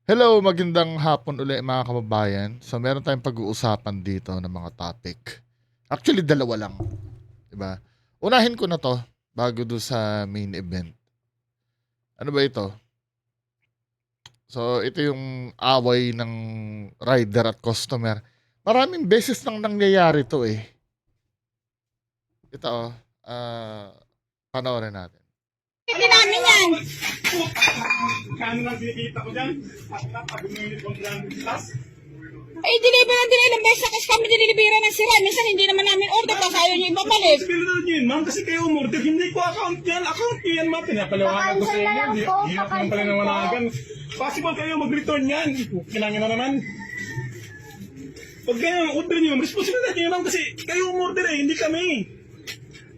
Hello, magandang hapon uli mga kababayan. So meron tayong pag-uusapan dito ng mga topic. Actually, dalawa lang, 'di ba? Unahin ko na 'to bago do sa main event. Ano ba ito? So ito yung away ng rider at customer. Maraming beses nang nangyayari 'to eh. Ito panoorin natin. Hindi namin yan. Kano lang kinikita ko dyan? Pag uminit kong 300 plus. Eh, deliveran din ilang beses na kasi kami diniliberan ng sira. Minsan hindi naman namin order kasi ayaw nyo ibabalik. Responsibilidad nyo yun, ma'am. Kasi kayo umorder. Hindi ko account yan. Account nyo yan, ma'am. Pinapaliwanag ko sa inyo. Hirap naman pala ng wanagan. Possible kayo mag-return yan. Kailangan na naman. Pag kayo order nyo, responsibilidad nyo yun, ma'am. Kasi kayo umorder eh, hindi kami.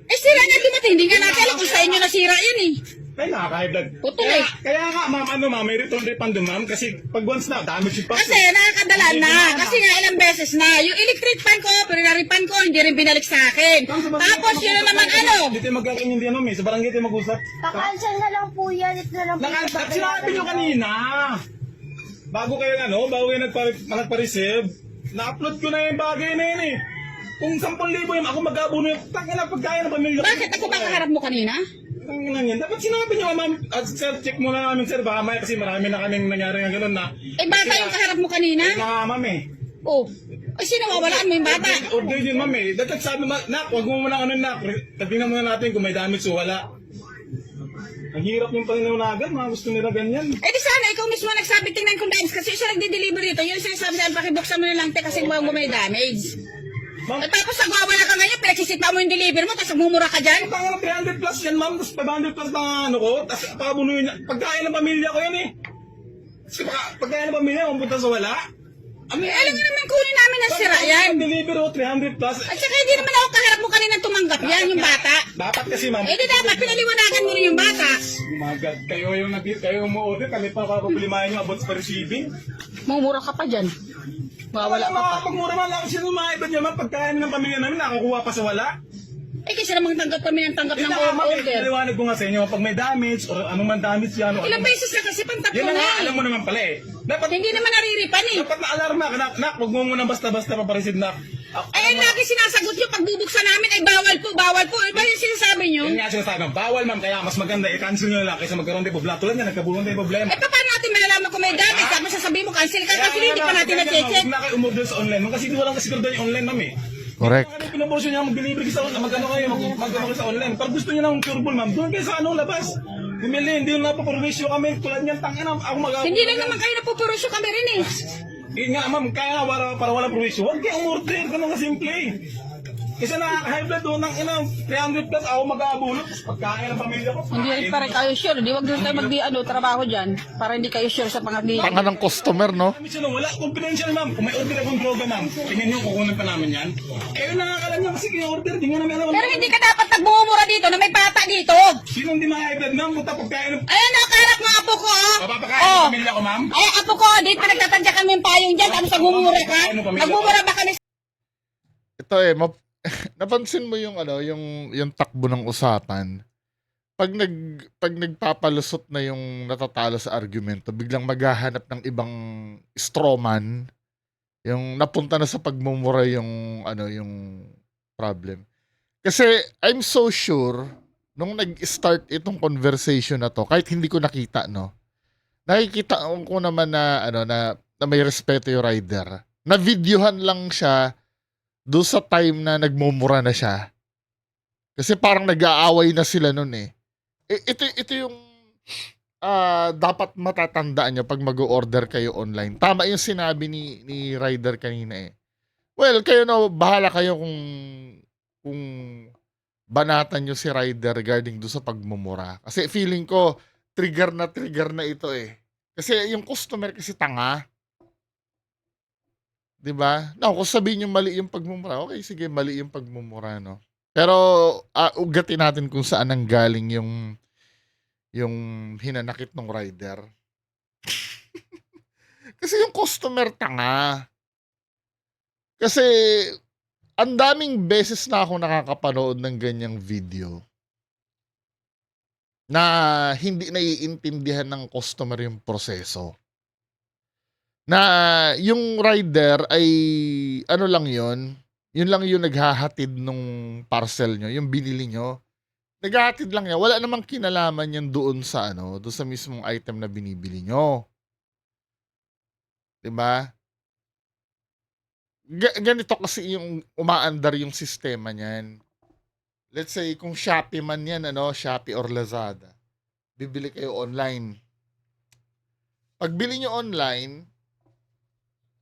Eh, sira nga dumating. Hindi nga natin alam kung sa inyo nasira yan eh. Ay, nakaka-high blood. Putol Kaya, eh. kaya nga, ma'am, may return refund doon, ma'am. Kasi pag once na, damage yung Kasi nakakadala na. Kasi nga ilang beses na. Yung electric fan ko, pinaripan ko, hindi rin binalik sa akin. Tapos yun na naman ano. Hindi tayo magkakain hindi ano, may. Sa barangay tayo mag-usap. Kakansel na lang po yan. Ito na lang po. At sinabi nyo kanina, bago kayo nagpa-receive, na-upload ko na yung bagay na yun eh. Kung 10,000 yun, ako mag-abuno yung tangina pagkain ng pamilya ko. Bakit ako ba kaharap mo kanina? Tangina yan. Dapat sinabi nyo, ma'am, sir, check muna namin, sir, baka may kasi marami na kaming nangyari ng gano'n na. Eh, bata yung kaharap mo kanina? Nga, ma'am eh. Oh. Ay, sinawawalaan mo yung bata. Order yun, ma'am eh. Dapat sabi, nak, huwag mo muna ano, nak. Tignan muna natin kung may damage o wala. Ang hirap yung pananawagan, mga gusto nila ganyan. Eh di sana ikaw mismo nagsabi tingnan kung damage kasi siya nagde-deliver dito. Yung sinasabi sa'yo, pakibuksan mo na lang te kasi mo may damage. Ma'am, Eh tapos nagwawala ka ngayon, pinagsisita mo yung deliver mo, tapos mumura ka dyan. Ang 300 plus yan, ma'am. Tapos 500 plus na ano ko. Tapos pakabunuin niya. Pagkain ng pamilya ko yan eh. Kasi pagkain ng pamilya, pumunta sa wala. Ano Eh, yan? alam mo naman kunin namin ang sira yan. Deliver ko, 300 plus. At saka hindi naman ako kaharap mo kanina tumanggap yan, yung bata. Dapat kasi, ma'am. Eh di dapat pinaliwanagan mo rin yung bata. Oh my God, kayo mo-order, kami pa kapapulimahin yung about sa receiving. Mumura ka pa dyan. Mawala ka pa. Pag mura man lang, sino mga iba niya, ma'am, pagkain ng pamilya namin, nakakuha pa sa wala. Eh kasi naman tanggap kami ng tanggap ng Ma'am, order. iliwanag ko nga sa inyo, pag may damage, or anong man damage yan, o Ilang anong- beses na kasi pang tatlo Yan na na nga, eh. alam mo naman pala eh. Dapat, Hindi naman nariripan eh. dapat na-alarma ka, nak, huwag mo muna basta-basta papareceive na. Eh, lagi sinasagot nyo, pag bubuksan namin ay bawal po, bawal po. Ano ba yung sinasabi nyo? Yun nga sinasabi, bawal ma'am, kaya mas maganda i-cancel nyo na lang kaysa magkaroon tayo problema. Tulad nga, nagkabulan tayo problema. Eh, paano natin malalaman kung may damage? Tapos sasabihin mo, cancel ka kasi hindi pa natin na-check. Huwag na kayo umorder sa online, ma'am, kasi di walang kasiguro yung online ma'am eh. Correct. Ano pinaportion niya, mag-deliver kayo sa online, mag-ano kayo, mag-ano kayo sa online. Pag gusto niyo ng curable ma'am, doon kayo sa anong labas. Bumili, hindi yung napaporwisyo kami, tulad niyan, tangina, ako Hindi lang naman kayo napupurusyo kami rin eh. Nga ma'am, kaya nga para wala provision. Huwag kayong umorder, ganun ka simple. Kasi nakaka-high blood doon ng 300 plus ako mag-aabulot. Pagkain ng pamilya ko. Hindi rin pa rin kayo sure. Di wag doon kayo trabaho dyan para hindi kayo sure sa pangabili. Tanga ng customer, no? Kami sila, wala. Confidential ma'am. Kung may order akong droga ma'am, tingnan nyo, kukunan pa namin yan. Eh, nakakalam nyo kasi kayo order. Di nga namin alam. Pero hindi ka dapat nagbumura dito na may bata dito. Sino hindi ma-high blood ma'am? Punta pagkain ng... Ayan na, karap mga apo ko. Oh. Papapakain ng pamilya ko ma'am? Ay, apo ko, dito nagtatadya kami yung payong dyan. Tapos nagmumura ka. Nagmumura ba kami? Ito napansin mo yung yung takbo ng usapan. Pag nagpapalusot na yung natatalo sa argumento, biglang maghahanap ng ibang strawman, yung napunta na sa pagmumura yung yung problem. Kasi I'm so sure nung nag-start itong conversation na to, kahit hindi ko nakita, no. Nakikita ko naman na na may respeto yung rider. Na videohan lang siya doon sa time na nagmumura na siya. Kasi parang nag-aaway na sila nun eh. Ito yung dapat matatandaan nyo pag mag-order kayo online. Tama yung sinabi ni Ryder kanina eh. Well, kayo na, bahala kayo kung banatan nyo si Ryder regarding doon sa pagmumura. Kasi feeling ko, trigger na ito eh. Kasi yung customer kasi tanga. 'Di ba? No, kung sabihin niyo mali yung pagmumura, okay, sige, mali yung pagmumura, no. Pero ugatin natin kung saan nanggaling yung hinanakit ng rider. Kasi yung customer tanga. Kasi ang daming beses na ako nakakapanood ng ganyang video na hindi naiintindihan ng customer yung proseso. na yung rider ay ano lang yun lang yung naghahatid nung parcel nyo, yung binili nyo. Naghahatid lang yan. Wala namang kinalaman yan doon sa doon sa mismong item na binibili nyo. 'Di ba? Ganito kasi yung umaandar yung sistema niyan. Let's say kung Shopee man yan, Shopee or Lazada. Bibili kayo online. Pagbili nyo online,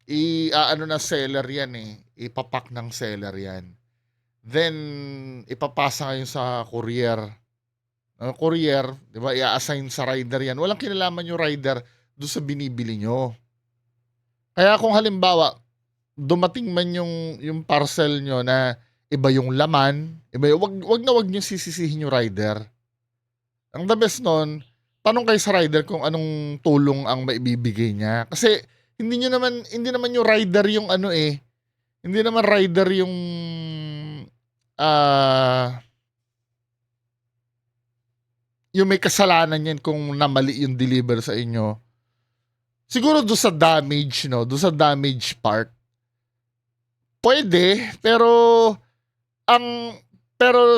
na seller yan eh. Ipapak ng seller yan. Then, ipapasa ngayon sa courier. Courier, di ba, i-assign sa rider yan. Walang kinalaman yung rider doon sa binibili nyo. Kaya kung halimbawa, dumating man yung parcel nyo na iba yung laman, wag nyo sisisihin yung rider. Ang the best nun, tanong kayo sa rider kung anong tulong ang maibibigay niya. Kasi hindi naman yung rider yung hindi naman rider yung yung may kasalanan yan kung namali yung deliver sa inyo. Siguro doon sa damage, doon sa damage part. Pwede, pero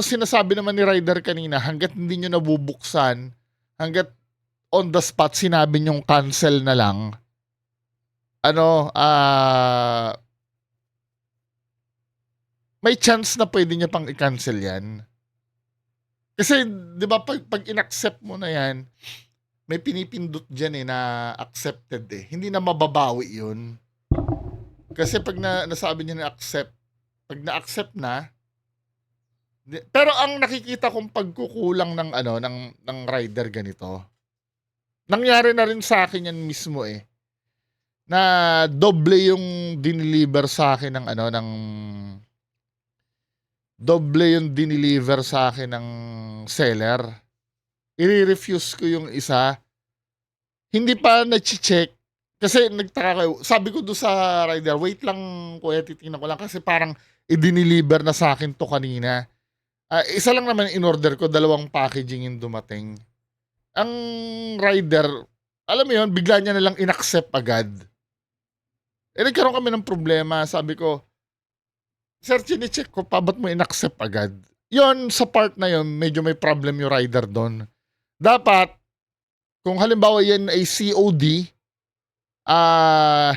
sinasabi naman ni rider kanina, hanggat hindi nyo nabubuksan, hanggat on the spot sinabi nyong cancel na lang, may chance na pwede nyo pang i-cancel yan. Kasi, di ba, pag in-accept mo na yan, may pinipindot dyan na accepted eh. Hindi na mababawi yun. Kasi pag nasabi niya na accept, pag na-accept na, pero ang nakikita kong pagkukulang ng rider ganito, nangyari na rin sa akin yan mismo eh, na doble yung dineliver sa akin ng seller. I-refuse ko yung isa. Hindi pa na-check. Kasi nagtaka kayo. Sabi ko doon sa rider, wait lang kuya, titingnan ko lang. Kasi parang i-deliver na sa akin to kanina. Isa lang naman in-order ko, 2 packaging yung dumating. Ang rider, alam mo yun, bigla niya nalang in-accept agad. Nagkaroon kami ng problema. Sabi ko, sir, chine-check ko pa, ba't mo in-accept agad? Yon sa part na yon, medyo may problem yung rider doon. Dapat, kung halimbawa yan ay COD,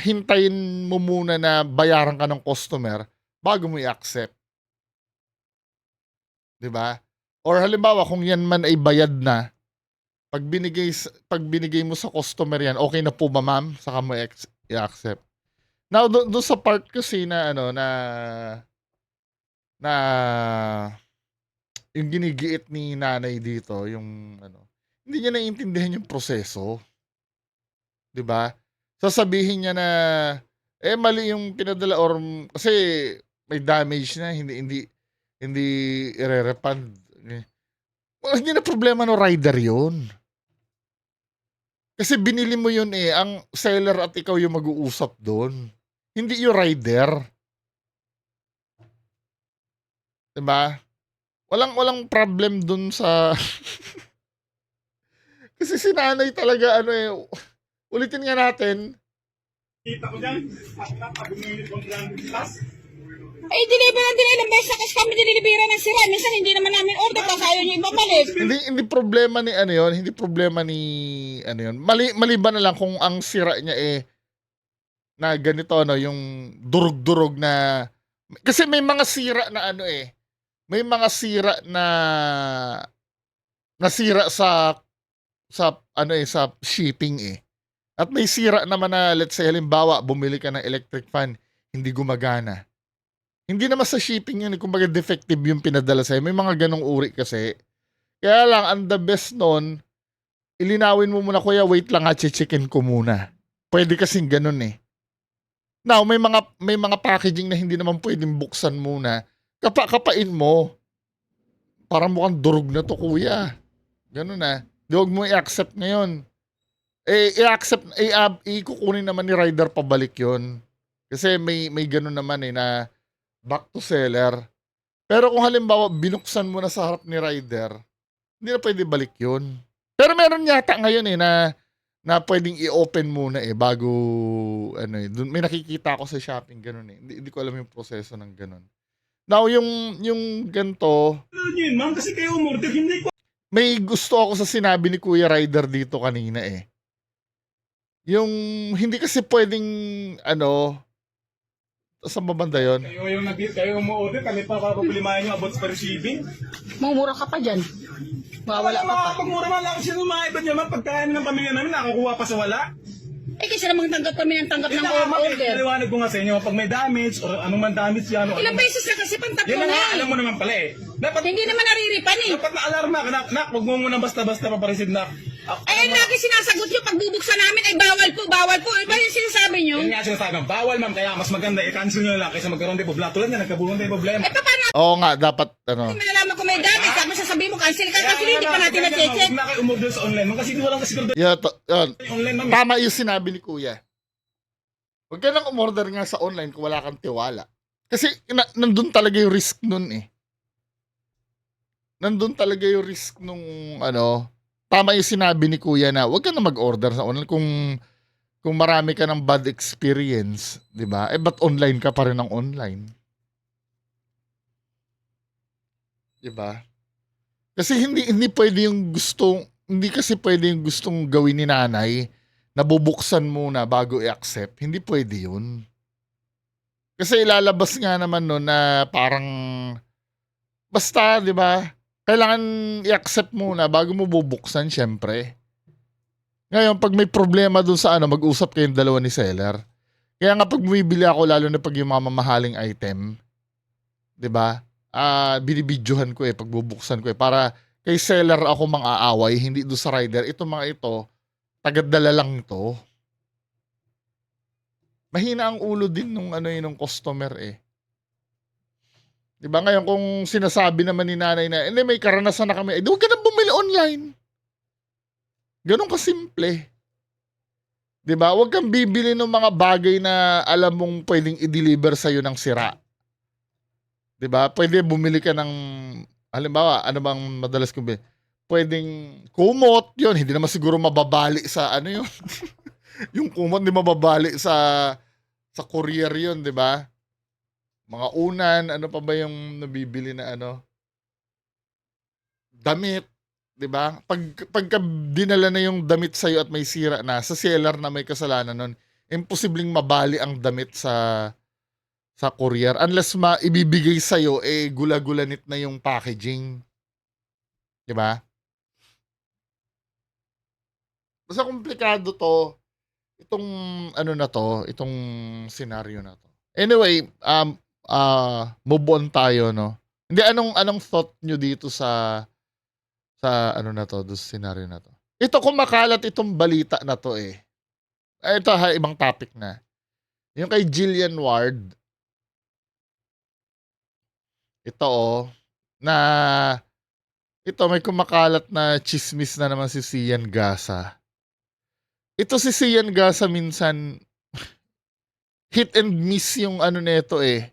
hintayin mo muna na bayaran ka ng customer bago mo i-accept. 'Di ba? Or halimbawa kung yan man ay bayad na, pag binigay mo sa customer yan, okay na po ba ma'am? Saka mo i-accept. Now, doon sa part kasi na na yung ginigiit ni nanay dito, yung hindi niya naiintindihan yung proseso. 'Di ba? Sasabihin niya na mali yung pinadala or kasi may damage na, hindi ire-refund. Hindi na problema no rider 'yun. Kasi binili mo 'yun ang seller at ikaw yung mag-uusap doon. Hindi yung rider. 'Di ba? Walang problem doon sa kasi si nanay talaga ulitin nga natin. Kita ko dyan, pag uminit kong plus. Deliveran din ilang beses na kasi kami diniliberan ng sira. Minsan hindi naman namin order kasi ayaw nyo ibabalik. Hindi problema ni hindi problema ni yun. Maliban na lang kung ang sira niya na ganito yung durog-durog na kasi may mga sira na may mga sira na nasira sa sa shipping At may sira naman na let's say halimbawa bumili ka ng electric fan, hindi gumagana. Hindi naman sa shipping yun, kumbaga defective yung pinadala sa'yo. May mga ganong uri kasi. Kaya lang, ang the best nun, ilinawin mo muna, kuya, wait lang checkin ko muna. Pwede kasing ganun Now, may mga packaging na hindi naman pwedeng buksan muna. Kapain mo. Parang mukhang durog na to, kuya. Ganun Di wag mo i-accept ngayon. I-accept, ikukunin naman ni rider pabalik yon. Kasi may ganun naman na back to seller. Pero kung halimbawa binuksan mo na sa harap ni rider, hindi na pwede balik yun. Pero meron yata ngayon na na pwedeng i-open muna eh bago ano eh. May nakikita ako sa shopping ganun eh. Hindi ko alam yung proseso ng ganun. Now yung ganto, Ano yun, ma'am? Kasi kayo umorder, hindi ko may gusto ako sa sinabi ni Kuya Ryder dito kanina eh. Yung hindi kasi pwedeng ano, sa babanda yon. kayo umorder, kami pa papapulimayan nyo about sa receiving. Mumura ka pa dyan. Mawala ka pa. Pag mura man lang, sino mga iba nyo, ma'am? Pagkain ng pamilya namin, nakakuha pa sa wala. Eh kasi namang tanggap kami ng tanggap ng order. Naliwanag ko nga sa inyo, pag may damage, or anong man damage yan, Ilang beses na kasi pang tatlo yan na na nga, eh. alam mo naman pala eh. Dapat, Hindi naman nariripan eh. dapat na-alarma ka, nak, huwag mo muna basta-basta papareceive na. Eh, lagi sinasagot nyo, pag bubuksan namin ay bawal po. Ano ba yung sinasabi nyo? Yan nga sinasabi, bawal ma'am, kaya mas maganda, i-cancel nyo lang kaysa magkaroon tayo problema. Tulad nga, nagkabuhan tayo problema. Eh, paano Oo nga, dapat ano. malalaman ko may damage? Tapos sasabihin mo, cancel ka kasi hindi pa natin na-check. Huwag na kayo umorder sa online, ma'am, kasi di walang kasigurado Yun. yung online, ma'am. Tama yung sinabi ni Kuya. Huwag ka nang umorder nga sa online kung wala kang tiwala. Kasi nandun talaga yung risk nun eh. Nandun talaga yung risk nung ano. Tama yung sinabi ni Kuya na huwag ka na mag-order sa online kung marami ka ng bad experience, 'di ba? Eh ba't online ka pa rin ng online? 'Di ba? Kasi hindi pwede yung hindi kasi pwede yung gustong gawin ni nanay na bubuksan muna bago i-accept. Hindi pwede yun. Kasi ilalabas nga naman no na parang basta, 'di ba? Kailangan i-accept muna bago mo bubuksan, syempre. Ngayon, pag may problema dun sa ano, mag-usap kayong dalawa ni seller. Kaya nga pag bumibili ako, lalo na pag yung mga mamahaling item, 'di ba? Binibidyohan ko pag bubuksan ko para kay seller ako mang-aaway, hindi do sa rider. Ito mga ito, tagadala lang to. Mahina ang ulo din nung nung customer eh. 'Di ba ngayon kung sinasabi naman ni nanay na, "Hindi may karanasan na kami." Eh, huwag ka na bumili online. Gano'n kasimple. 'Di ba? Huwag kang bibili ng mga bagay na alam mong pwedeng i-deliver sa ng sira. 'Di ba? Pwede bumili ka ng halimbawa, ano bang madalas kong bilhin? Pwedeng kumot, 'yun, hindi naman siguro mababali sa ano 'yun. Yung kumot hindi mababali sa courier 'yun, 'di ba? Mga unan, ano pa ba yung nabibili na ano? Damit, 'di ba? Pagka dinala na yung damit sa at may sira na, sa seller na may kasalanan nun, imposibleng mabali ang damit sa courier unless ibibigay sa gula-gulanit na yung packaging. 'Di ba? Basta komplikado to. Itong ano na to, itong scenario na to. Anyway, move on tayo, no? Hindi, anong thought nyo dito sa ano na to, sa scenario na to? Ito, kumakalat itong balita na to eh. Ito ibang topic na. Yung kay Jillian Ward. Ito na ito may kumakalat na chismis na naman si Sian Gasa. Ito si Sian Gasa minsan hit and miss yung ano nito eh.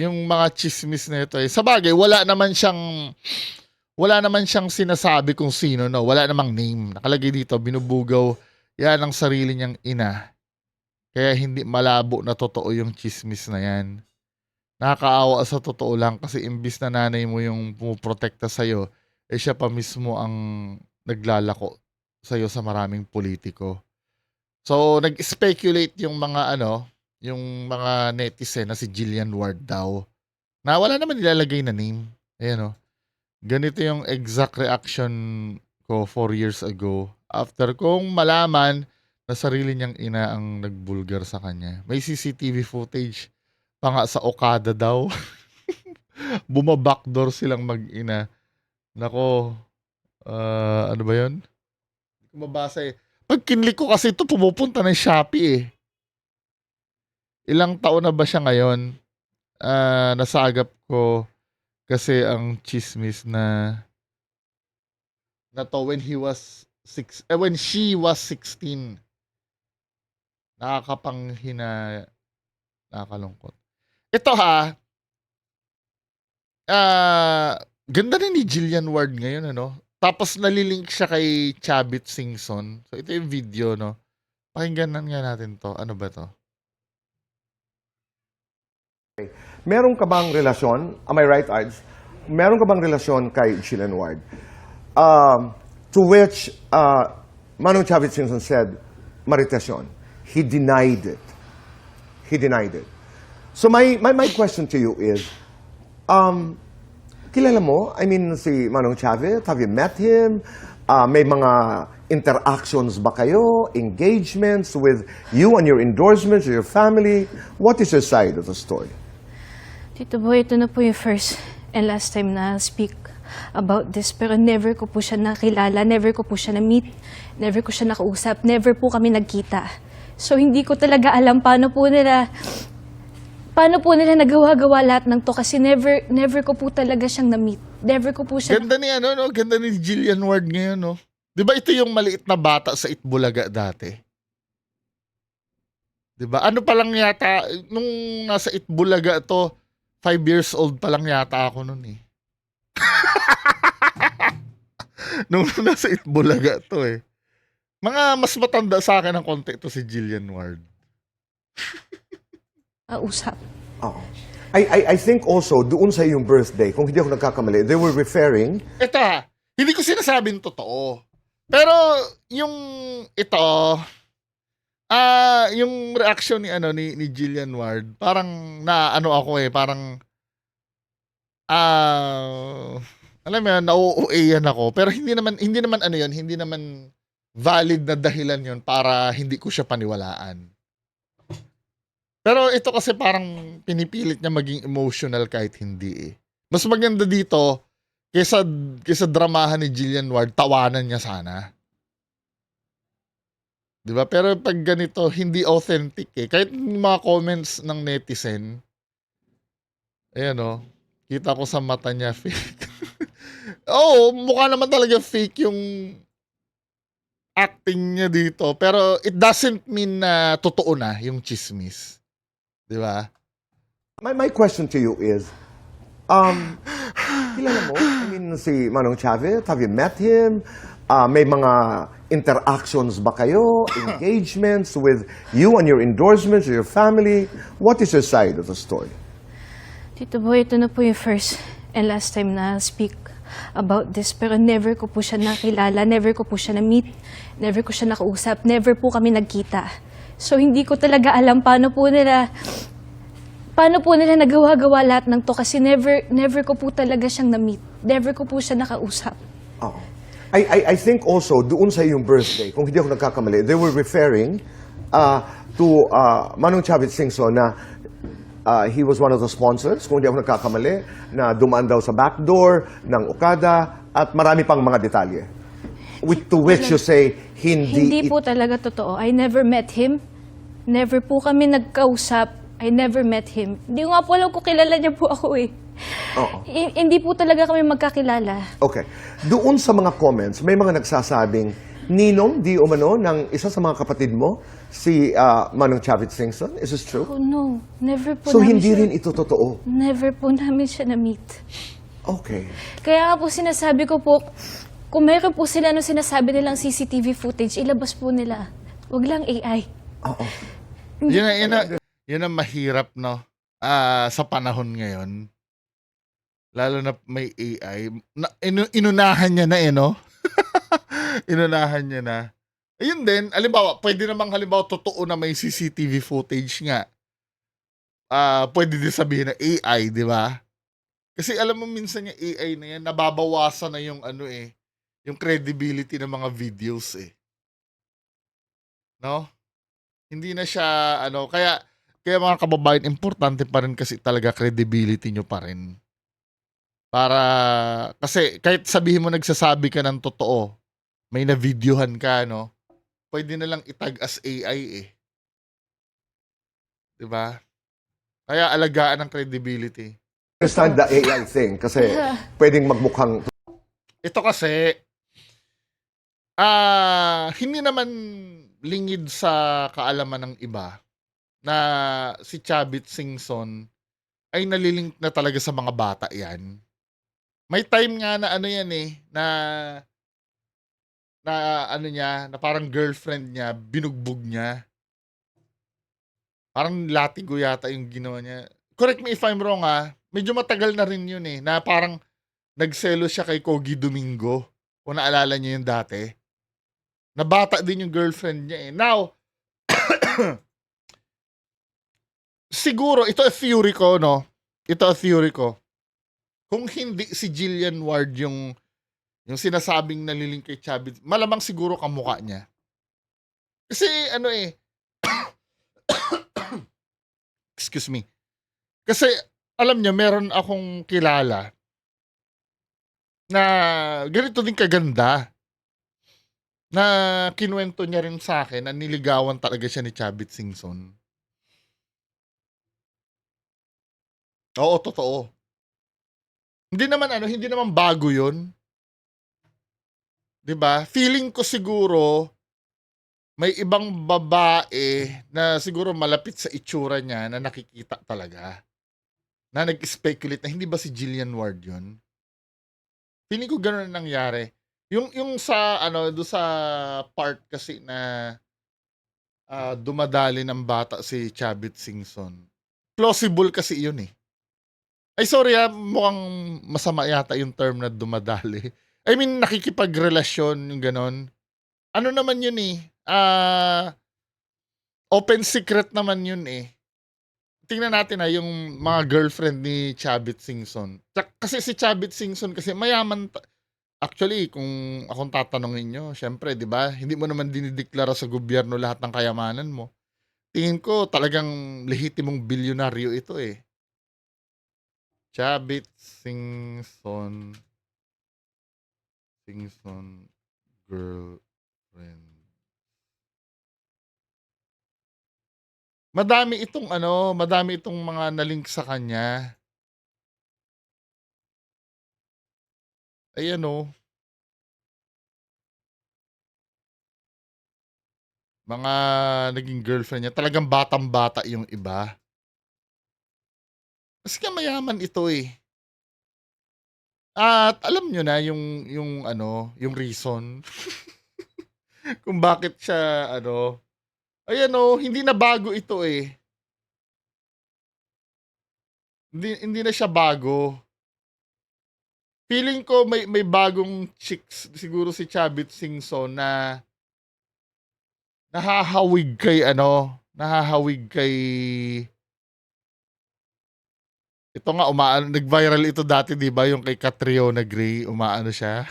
Yung mga chismis nito eh. Sabagay, wala naman siyang sinasabi kung sino, no. Wala namang name. Nakalagay dito, binubugaw yan ang sarili niyang ina. Kaya hindi malabo na totoo yung chismis na yan. Nakakaawa sa totoo lang kasi imbis na nanay mo yung pumuprotekta sa'yo, siya pa mismo ang naglalako sa'yo sa maraming politiko. So, nag-speculate yung mga yung mga netizen na si Jillian Ward daw. Na wala naman nilalagay na name. Ayan o. Ganito yung exact reaction ko 4 years ago. After kong malaman na sarili niyang ina ang nagbulgar sa kanya. May CCTV footage pa nga sa Okada daw. Bumabackdoor silang mag-ina. Nako, ano ba yun? Hindi ko mabasa eh. Pag kinlik ko kasi ito, pumupunta ng Shopee eh. Ilang taon na ba siya ngayon? Nasagap ko kasi ang chismis na to when she was 16. Nakakalungkot. Ito ganda na ni Jillian Ward ngayon, ano? Tapos nalilink siya kay Chavit Singson. So ito yung video, no? Pakinggan nga natin to. Ano ba to? Meron ka bang relasyon, am I right, Ards? Meron ka bang relasyon kay Jillian Ward? To which Manong Chavit Singson said, marites yun. He denied it. He denied it. So my question to you is, kilala mo? I mean, si Manong Chavit, have you met him? May mga interactions ba kayo? Engagements with you and your endorsements or your family? What is your side of the story? Tito Boy, ito na po yung first and last time na speak about this. Pero never ko po siya nakilala, never ko po siya na-meet, never ko siya nakausap, never po kami nagkita. So hindi ko talaga alam paano po nila nagawa-gawa lahat ng to kasi never ko po talaga siyang na-meet. Never ko po siya Ganda ni ano, no? Ganda ni Jillian Ward ngayon, no? Di ba ito yung maliit na bata sa Itbulaga dati? Di ba? Ano pa lang yata, nung nasa Itbulaga to, 5 years old pa lang yata ako nun eh. Nung nasa Itbulaga to eh. Mga mas matanda sa akin ng konti to si Jillian Ward. usap. Oo. I think also, doon sa iyong birthday, kung hindi ako nagkakamali, they were referring, Ito hindi ko sinasabing totoo. Pero yung ito, yung reaction ni Jillian Ward, parang naano ako eh, parang alam mo yun, nauuayan ako. Pero hindi naman ano yun, hindi naman valid na dahilan yun para hindi ko siya paniwalaan. Pero ito kasi parang pinipilit niya maging emotional kahit hindi eh. Mas maganda dito, kaysa dramahan ni Jillian Ward, tawanan niya sana. Diba? Pero pag ganito, hindi authentic eh. Kahit mga comments ng netizen, ayan o, kita ko sa mata niya, fake. Oo, mukha naman talaga fake yung acting niya dito. Pero it doesn't mean na totoo na yung chismis. Diba? my question to you is, kilala mo? I mean, si Manong Chavit, have you met him? May mga interactions ba kayo? Engagements with you and your endorsements or your family? What is your side of the story? Tito Boy, ito na po yung first and last time na speak about this. Pero never ko po siya nakilala, never ko po siya na-meet, never ko siya nakausap, never po kami nagkita. So hindi ko talaga alam paano po nila nagawa-gawa lahat ng to kasi never ko po talaga siyang na-meet. Never ko po siya nakausap. Oo. I think also, doon sa iyong birthday, kung hindi ako nagkakamali, they were referring to Manong Chavit Singson na he was one of the sponsors, kung hindi ako nagkakamali, na dumaan daw sa backdoor ng Okada at marami pang mga detalye. To which you say, Hindi po talaga totoo. I never met him. Never po kami nagkausap. I never met him. Hindi ko nga po alam kung kilala niya po ako eh. Oo. Hindi po talaga kami magkakilala. Okay. Doon sa mga comments, may mga nagsasabing, ninong di umano ng isa sa mga kapatid mo, si Manong Chavit Singson. Is this true? Oh no, never po So namin hindi siya, rin ito totoo. never po namin siya na-meet. Okay. Kaya nga po sinasabi ko po, kung mayroon po sila sinasabi nilang CCTV footage, ilabas po nila. Huwag lang AI. Oo. Yun ang mahirap, no? Sa panahon ngayon. Lalo na may AI. Inunahan niya na eh, no? Inunahan niya na. Ayun din, pwede namang totoo na may CCTV footage nga. Pwede din sabihin na AI, di ba? Kasi alam mo minsan yung AI na yan, nababawasan na yung yung credibility ng mga videos eh. No? Hindi na siya, kaya mga kababayan, importante pa rin kasi talaga credibility nyo pa rin. Kasi kahit sabihin mo nagsasabi ka ng totoo, may na-videohan ka, no? Pwede na lang itag as AI eh. Diba? Kaya alagaan ang credibility. Understand the AI thing kasi pwedeng magmukhang Ito kasi, hindi naman lingid sa kaalaman ng iba na si Chavit Singson ay nalilink na talaga sa mga bata yan. May time nga na yan eh, na na ano niya, na parang girlfriend niya, binugbog niya. Parang latigo yata yung ginawa niya. Correct me if I'm wrong medyo matagal na rin yun na parang nagselo siya kay Kogi Domingo. Kung naalala niyo yung dati. Na bata din yung girlfriend niya Now, siguro, ito a theory ko, no? Ito a theory ko. Kung hindi si Jillian Ward yung sinasabing nalilink kay Chavit, malamang siguro kamukha niya. Kasi ano excuse me. Kasi alam niyo, meron akong kilala na ganito din kaganda na kinuwento niya rin sa akin na niligawan talaga siya ni Chavit Singson. Oo, totoo. Hindi naman bago 'yun. 'Di ba? Feeling ko siguro may ibang babae na siguro malapit sa itsura niya na nakikita talaga. Na nag-speculate na hindi ba si Jillian Ward 'yun? Feeling ko gano'n ang nangyari. Yung sa do sa part kasi na dumadali ng bata si Chavit Singson. Plausible kasi 'yun Ay sorry mukhang masama yata yung term na dumadali. I mean nakikipagrelasyon yung gano'n. Ano naman 'yun open secret naman 'yun Tingnan natin yung mga girlfriend ni Chavit Singson. Kasi si Chavit Singson kasi mayaman actually kung akong tatanungin niyo, syempre 'di ba? Hindi mo naman dinideklara sa gobyerno lahat ng kayamanan mo. Tingin ko talagang lehitimong bilyonaryo ito Chavit Singson girlfriend. Madami itong mga na-link sa kanya. Ayan mga naging girlfriend niya, talagang batang-bata yung iba. Kasi nga mayaman ito At alam niyo na yung reason kung bakit siya ayan hindi na bago ito Hindi na siya bago. Feeling ko may bagong chicks siguro si Chavit Singson na nahahawig kay ito nga nag-viral ito dati 'di ba yung kay Catriona Gray siya.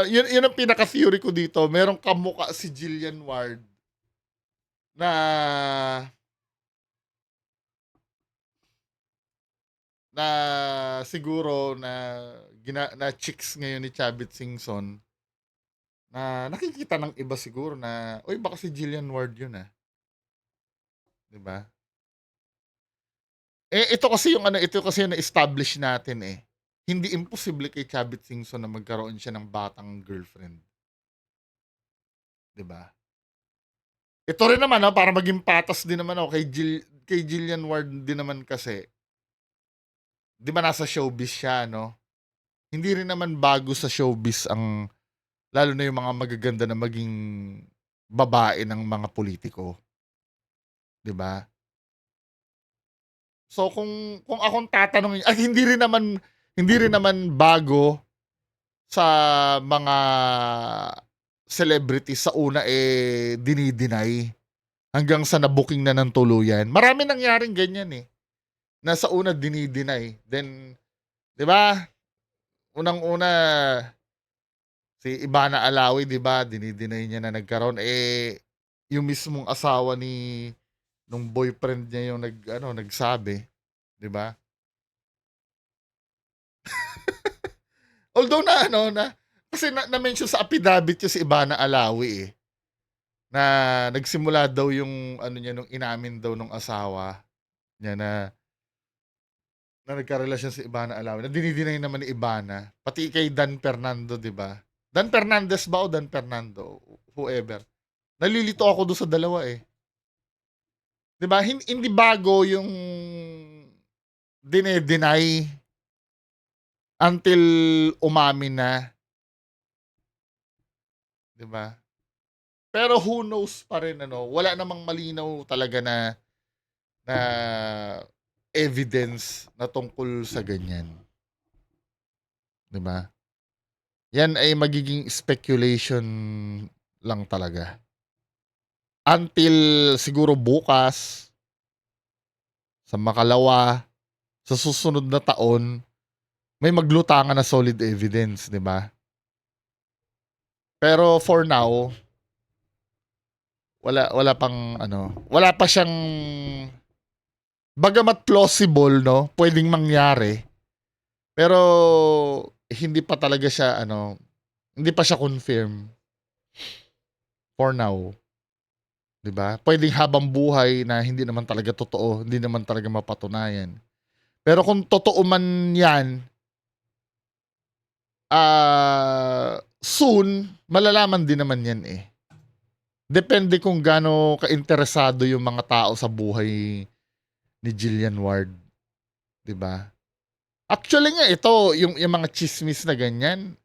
Yun ang pinaka-theory ko dito. Merong kamukha si Jillian Ward na siguro na chicks ngayon ni Chavit Singson na nakikita ng iba siguro na, uy, baka si Jillian Ward yun 'Di ba? Ito kasi yung na-establish natin Hindi imposible kay Chavit Singson na magkaroon siya ng batang girlfriend. 'Di ba? Ito rin naman para maging patas din naman kay Jillian Ward din naman kasi. 'Di ba nasa showbiz siya Hindi rin naman bago sa showbiz ang lalo na yung mga magaganda na maging babae ng mga politiko. 'Di ba? So kung akong tatanungin at hindi rin naman bago sa mga celebrities sa una dinideny hanggang sa nabuking na ng tuluyan. Marami nangyaring ganyan na sa una dinideny. Then 'di ba? Unang-una si Ivana Alawi 'di ba? Dinideny niya na nagkaroon yung mismong asawa nung boyfriend niya yung nagsabi, 'di ba? Although kasi na-mention sa affidavit yung si Ivana Alawi na nagsimula daw yung niya nung inamin daw nung asawa niya na nagkarelasyon si Ivana Alawi. Na dinideny naman ni Ivana, pati kay Dan Fernando, 'di ba? Dan Fernandez ba o Dan Fernando? Whoever. Nalilito ako doon sa dalawa 'Di ba? Hindi bago yung deny until umamin na, 'di ba? Pero who knows pa rin ano, wala namang malinaw talaga na evidence na tungkol sa ganyan. 'Di ba? Yan ay magiging speculation lang talaga. Until siguro bukas, sa makalawa, sa susunod na taon, may maglutangan na solid evidence, 'di ba? Pero for now, wala pang ano, wala pa siyang bagamat plausible, no, pwedeng mangyari. Pero hindi pa talaga siya ano, hindi pa siya confirm for now. 'Di ba? Pwedeng habang buhay na hindi naman talaga totoo, hindi naman talaga mapatunayan. Pero kung totoo man 'yan, soon malalaman din naman 'yan eh. Depende kung gaano kainteresado yung mga tao sa buhay ni Jillian Ward, 'di ba? Actually nga ito, yung mga chismis na ganyan.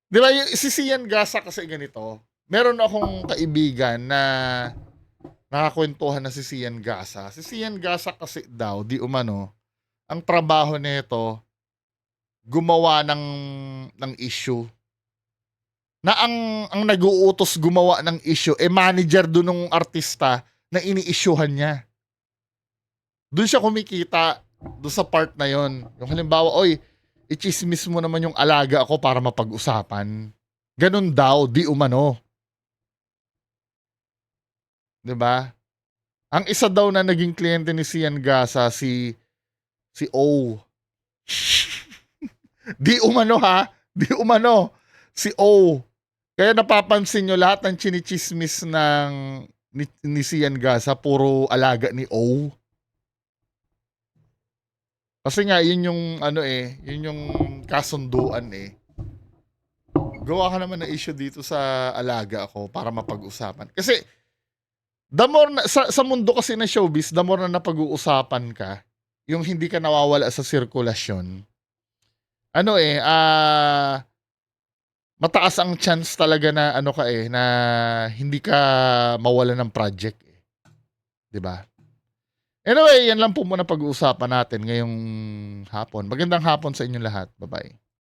'Di ba, yung si Sian Gasa kasi ganito. Meron akong kaibigan na nakakwentuhan na si Sian Gasa. Si Sian Gasa kasi daw, di umano, ang trabaho nito gumawa ng issue. Na ang nag-uutos gumawa ng issue manager doon ng artista na ini-issuehan niya. Doon siya kumikita doon sa part na yon. Yung halimbawa, oy, i-chismis mo naman yung alaga ako para mapag-usapan. Ganun daw, di umano. 'Di ba? Ang isa daw na naging kliyente ni Sian Gasa si O. Di umano ha, di umano si O. Kaya napapansin nyo lahat ng chinichismis ni Sian Gasa puro alaga ni O. Kasi nga yun yung ano yun yung kasunduan eh. Gawa ka naman ng issue dito sa alaga ako para mapag-usapan. Kasi the more na, sa mundo kasi na showbiz, the more na napag-uusapan ka, yung hindi ka nawawala sa sirkulasyon. Ano mataas ang chance talaga na ano ka na hindi ka mawala ng project 'di ba? Anyway, yan lang po muna pag-uusapan natin ngayong hapon. Magandang hapon sa inyong lahat. Bye-bye.